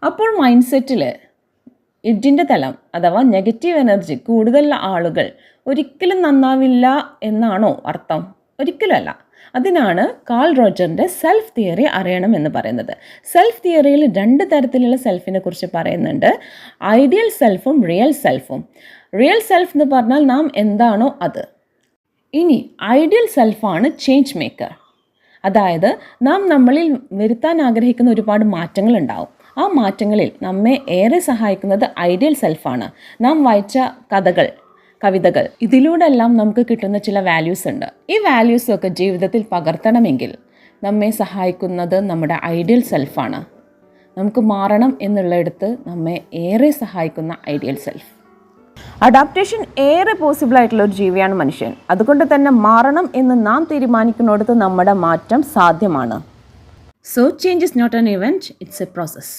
അപ്പോൾ മൈൻഡ് സെറ്റിൽ ഇഡിൻ്റെ തലം അഥവാ നെഗറ്റീവ് എനർജി കൂടുതൽ ആളുകൾ ഒരിക്കലും നന്നാവില്ല എന്നാണോ അർത്ഥം? ഒരിക്കലുമല്ല. അതിനാണ് കാൾ റോജറിൻ്റെ സെൽഫ് തിയറി അറിയണം എന്ന് പറയുന്നത്. സെൽഫ് തിയറിയിൽ 2 തരത്തിലുള്ള സെൽഫിനെ കുറിച്ച് പറയുന്നുണ്ട്. ഐഡിയൽ സെൽഫും റിയൽ സെൽഫും. റിയൽ സെൽഫ് എന്ന് പറഞ്ഞാൽ നാം എന്താണോ അത്. ഇനി ഐഡിയൽ സെൽഫാണ് ചേഞ്ച് മേക്കർ. അതായത് നാം നമ്മളിൽ വരുത്താൻ ആഗ്രഹിക്കുന്ന ഒരുപാട് മാറ്റങ്ങളുണ്ടാവും. ആ മാറ്റങ്ങളിൽ നമ്മെ ഏറെ സഹായിക്കുന്നത് ഐഡിയൽ സെൽഫാണ്. നാം വായിച്ച കവിതകൾ ഇതിലൂടെ എല്ലാം നമുക്ക് കിട്ടുന്ന ചില വാല്യൂസ് ഉണ്ട്. ഈ വാല്യൂസൊക്കെ ജീവിതത്തിൽ പകർത്തണമെങ്കിൽ നമ്മെ സഹായിക്കുന്നത് നമ്മുടെ ഐഡിയൽ സെൽഫാണ്. നമുക്ക് മാറണം എന്നുള്ളിടത്ത് നമ്മെ ഏറെ സഹായിക്കുന്ന ഐഡിയൽ സെൽഫ്. അഡാപ്റ്റേഷൻ ഏറെ പോസിബിളായിട്ടുള്ള ഒരു ജീവിയാണ് മനുഷ്യൻ. അതുകൊണ്ട് തന്നെ മാറണം എന്ന് നാം തീരുമാനിക്കുന്നിടത്ത് നമ്മുടെ മാറ്റം സാധ്യമാണ്. So change is not an event, it's a process.